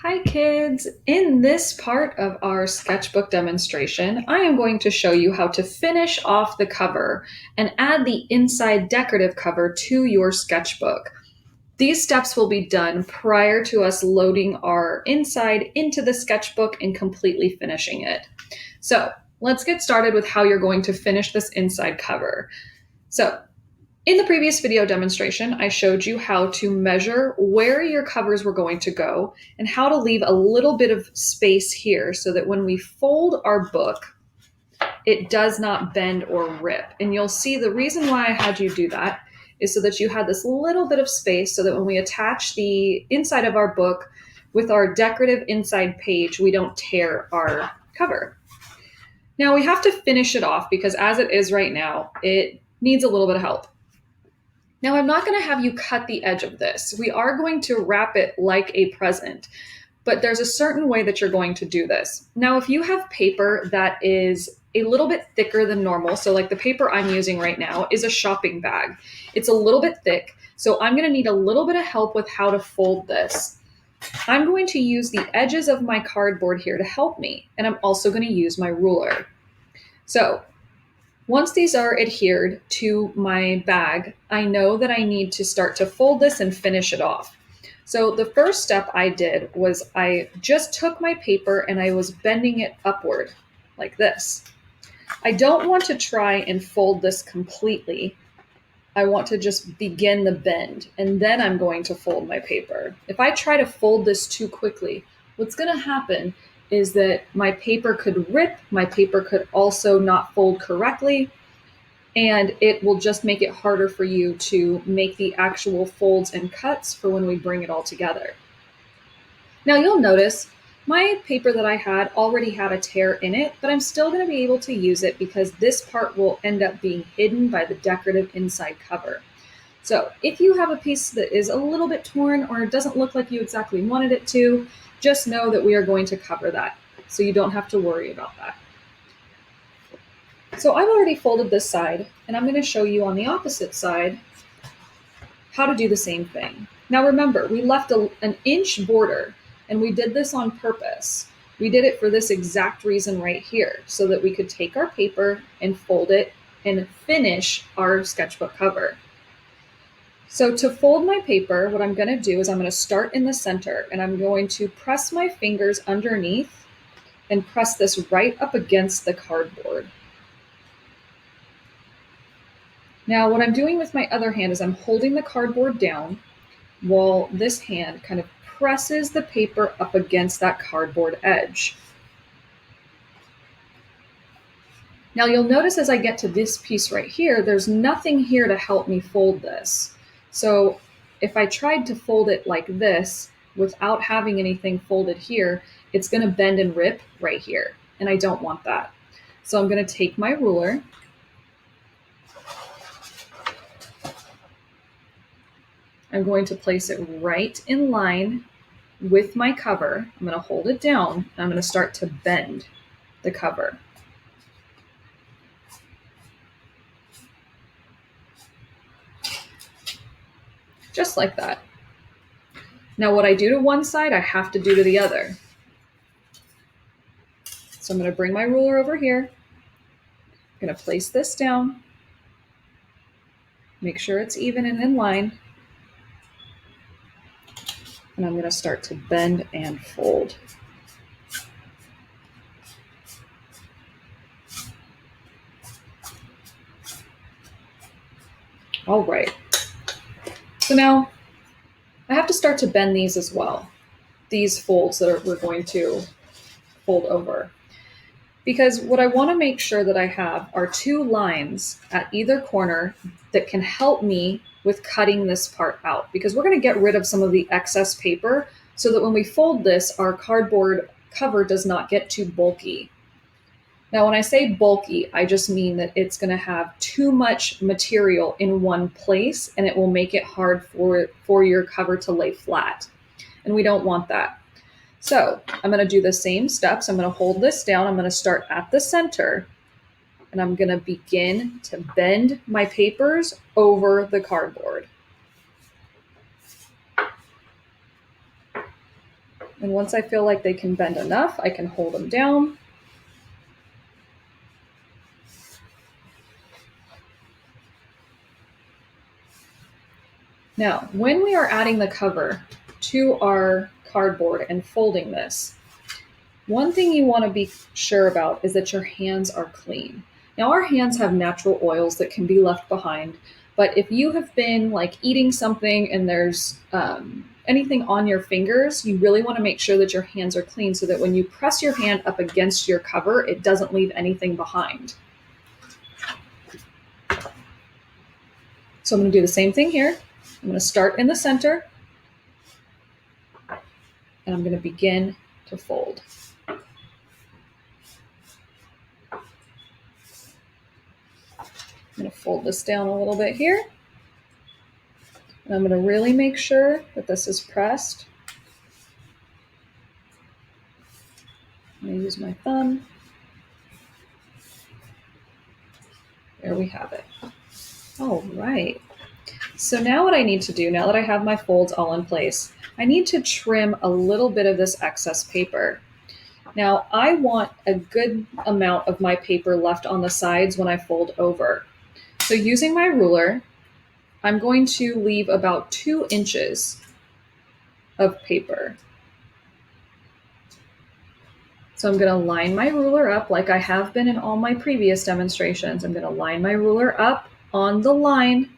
Hi kids! In this part of our sketchbook demonstration, I am going to show you how to finish off the cover and add the inside decorative cover to your sketchbook. These steps will be done prior to us loading our inside into the sketchbook and completely finishing it. So let's get started with how you're going to finish this inside cover. So in the previous video demonstration, I showed you how to measure where your covers were going to go and how to leave a little bit of space here so that when we fold our book, it does not bend or rip. And you'll see the reason why I had you do that is so that you had this little bit of space so that when we attach the inside of our book with our decorative inside page, we don't tear our cover. Now we have to finish it off because as it is right now, it needs a little bit of help. Now, I'm not going to have you cut the edge of this. We are going to wrap it like a present, but there's a certain way that you're going to do this. Now, if you have paper that is a little bit thicker than normal, so like the paper I'm using right now is a shopping bag. It's a little bit thick, so I'm going to need a little bit of help with how to fold this. I'm going to use the edges of my cardboard here to help me, and I'm also going to use my ruler. So once these are adhered to my bag, I know that I need to start to fold this and finish it off. So the first step I did was I just took my paper and I was bending it upward like this. I don't want to try and fold this completely. I want to just begin the bend and then I'm going to fold my paper. If I try to fold this too quickly, what's going to happen is that my paper could rip, my paper could also not fold correctly, and it will just make it harder for you to make the actual folds and cuts for when we bring it all together. Now you'll notice my paper that I had already had a tear in it, but I'm still going to be able to use it because this part will end up being hidden by the decorative inside cover. So if you have a piece that is a little bit torn or it doesn't look like you exactly wanted it to, just know that we are going to cover that, so you don't have to worry about that. So I've already folded this side, and I'm going to show you on the opposite side how to do the same thing. Now remember, we left an inch border, and we did this on purpose. We did it for this exact reason right here, so that we could take our paper and fold it and finish our sketchbook cover. So to fold my paper, what I'm going to do is I'm going to start in the center and I'm going to press my fingers underneath and press this right up against the cardboard. Now what I'm doing with my other hand is I'm holding the cardboard down while this hand kind of presses the paper up against that cardboard edge. Now you'll notice as I get to this piece right here, there's nothing here to help me fold this. So if I tried to fold it like this without having anything folded here, it's going to bend and rip right here, and I don't want that. So I'm going to take my ruler, I'm going to place it right in line with my cover. I'm going to hold it down, and I'm going to start to bend the cover. Just like that. Now what I do to one side, I have to do to the other. So I'm going to bring my ruler over here. I'm going to place this down. Make sure it's even and in line. And I'm going to start to bend and fold. All right. So now I have to start to bend these as well. These folds that we're going to fold over. Because what I want to make sure that I have are two lines at either corner that can help me with cutting this part out. Because we're going to get rid of some of the excess paper so that when we fold this, our cardboard cover does not get too bulky. Now, when I say bulky, I just mean that it's going to have too much material in one place and it will make it hard for your cover to lay flat. And we don't want that. So I'm going to do the same steps. I'm going to hold this down. I'm going to start at the center and I'm going to begin to bend my papers over the cardboard. And once I feel like they can bend enough, I can hold them down. Now, when we are adding the cover to our cardboard and folding this, one thing you want to be sure about is that your hands are clean. Now, our hands have natural oils that can be left behind, but if you have been like eating something and there's anything on your fingers, you really want to make sure that your hands are clean so that when you press your hand up against your cover, it doesn't leave anything behind. So I'm going to do the same thing here. I'm going to start in the center and I'm going to begin to fold. I'm going to fold this down a little bit here. And I'm going to really make sure that this is pressed. I'm going to use my thumb. There we have it. All right. So now what I need to do, now that I have my folds all in place, I need to trim a little bit of this excess paper. Now I want a good amount of my paper left on the sides when I fold over. So using my ruler, I'm going to leave about 2 inches of paper. So I'm going to line my ruler up like I have been in all my previous demonstrations. I'm going to line my ruler up on the line,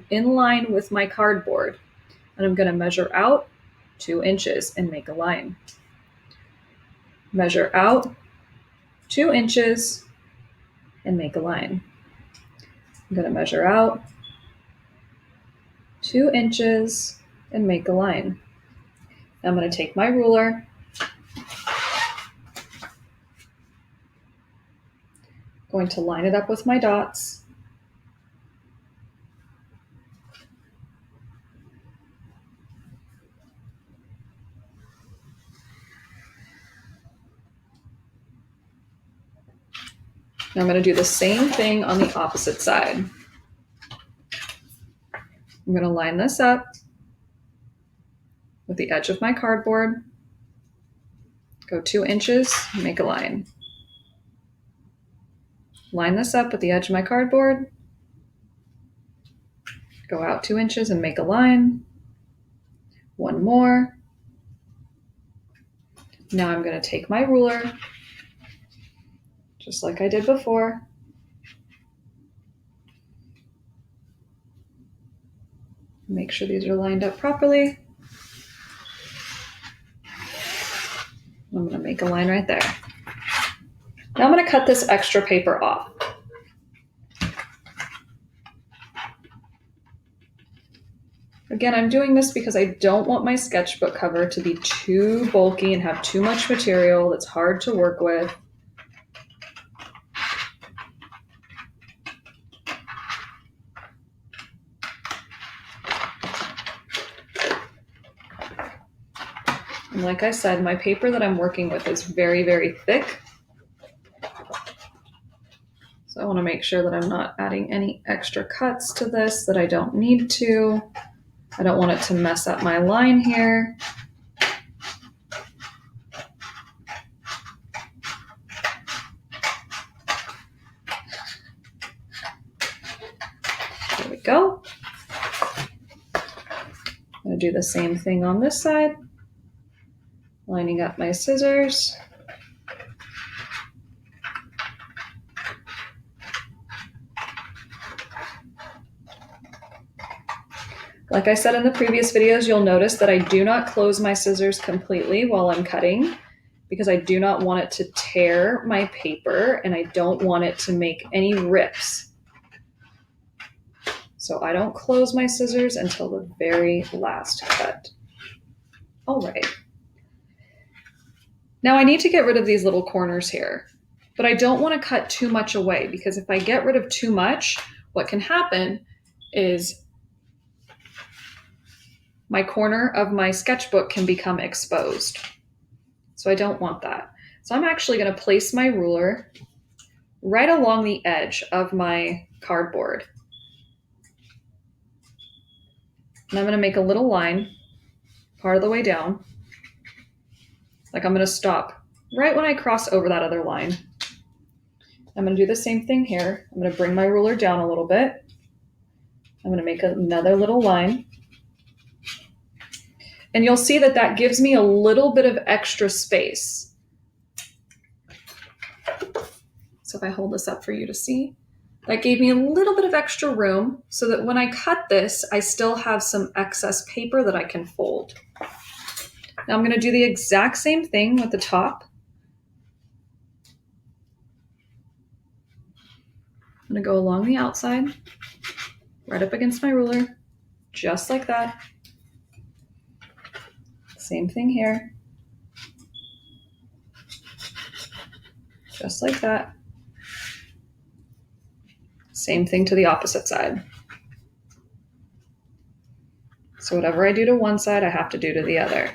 in line with my cardboard. And I'm going to measure out 2 inches and make a line. Measure out 2 inches and make a line. I'm going to measure out 2 inches and make a line. I'm going to take my ruler, going to line it up with my dots. Now I'm going to do the same thing on the opposite side. I'm going to line this up with the edge of my cardboard, go 2 inches, make a line. Line this up with the edge of my cardboard, go out 2 inches and make a line. One more. Now I'm going to take my ruler, just like I did before. Make sure these are lined up properly. I'm going to make a line right there. Now I'm going to cut this extra paper off. Again, I'm doing this because I don't want my sketchbook cover to be too bulky and have too much material that's hard to work with. And like I said, my paper that I'm working with is very, very thick. So I want to make sure that I'm not adding any extra cuts to this that I don't need to. I don't want it to mess up my line here. There we go. I'm going to do the same thing on this side. Lining up my scissors. Like I said in the previous videos, you'll notice that I do not close my scissors completely while I'm cutting because I do not want it to tear my paper and I don't want it to make any rips. So I don't close my scissors until the very last cut. All right. Now I need to get rid of these little corners here, but I don't want to cut too much away because if I get rid of too much, what can happen is my corner of my sketchbook can become exposed. So I don't want that. So I'm actually going to place my ruler right along the edge of my cardboard. And I'm going to make a little line part of the way down. Like I'm going to stop right when I cross over that other line. I'm going to do the same thing here. I'm going to bring my ruler down a little bit. I'm going to make another little line. And you'll see that that gives me a little bit of extra space. So if I hold this up for you to see, that gave me a little bit of extra room so that when I cut this, I still have some excess paper that I can fold. Now I'm going to do the exact same thing with the top. I'm going to go along the outside, right up against my ruler, just like that. Same thing here. Just like that. Same thing to the opposite side. So whatever I do to one side, I have to do to the other.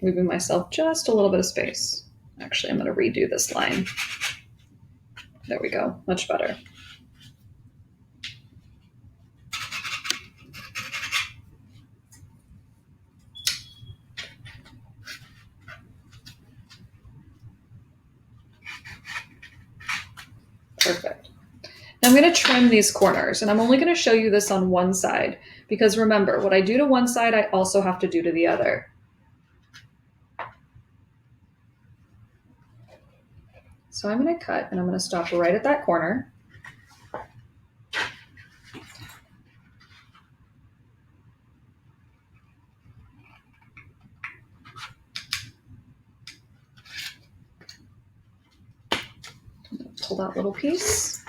Leaving myself just a little bit of space. Actually, I'm going to redo this line. There we go, much better. Perfect. Now I'm going to trim these corners, and I'm only going to show you this on one side, because remember, what I do to one side, I also have to do to the other. So I'm going to cut, and I'm going to stop right at that corner. Pull that little piece.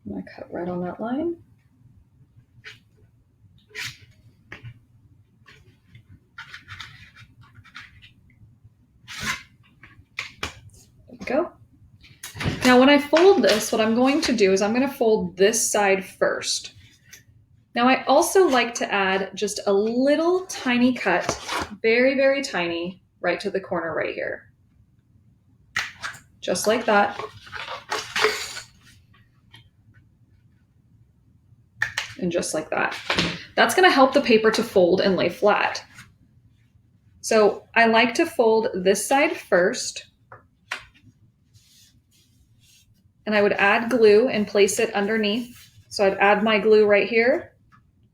I'm going to cut right on that line. There we go. Now when I fold this, what I'm going to do is I'm going to fold this side first. Now I also like to add just a little tiny cut, very, very tiny, right to the corner right here. Just like that. And just like that. That's going to help the paper to fold and lay flat. So I like to fold this side first. And I would add glue and place it underneath. So I'd add my glue right here,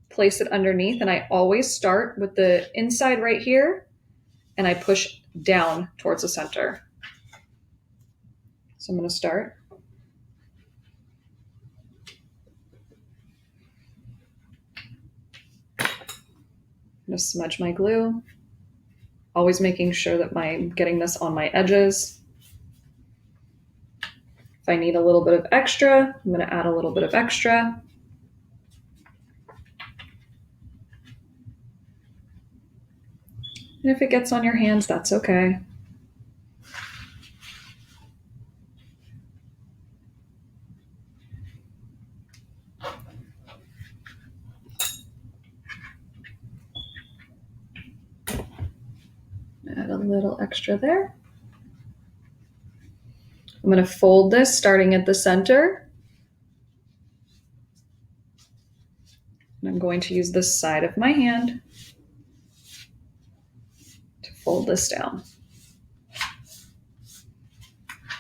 place it underneath, and I always start with the inside right here, and I push down towards the center. So I'm going to start. I'm going to smudge my glue, always making sure that I'm getting this on my edges. If I need a little bit of extra, I'm going to add a little bit of extra. And if it gets on your hands, that's okay. Add a little extra there. I'm going to fold this starting at the center. And I'm going to use the side of my hand to fold this down.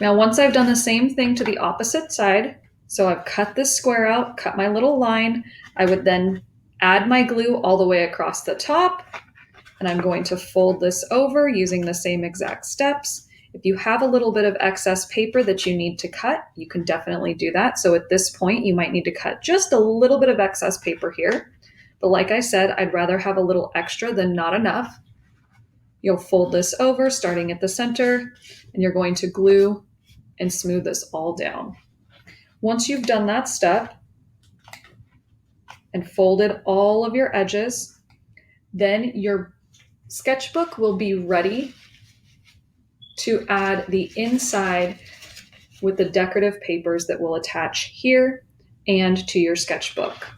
Now, once I've done the same thing to the opposite side, so I've cut this square out, cut my little line, I would then add my glue all the way across the top, and I'm going to fold this over using the same exact steps. If you have a little bit of excess paper that you need to cut, you can definitely do that. So at this point, you might need to cut just a little bit of excess paper here. But like I said, I'd rather have a little extra than not enough. You'll fold this over starting at the center, and you're going to glue and smooth this all down. Once you've done that step and folded all of your edges, then your sketchbook will be ready to add the inside with the decorative papers that will attach here and to your sketchbook.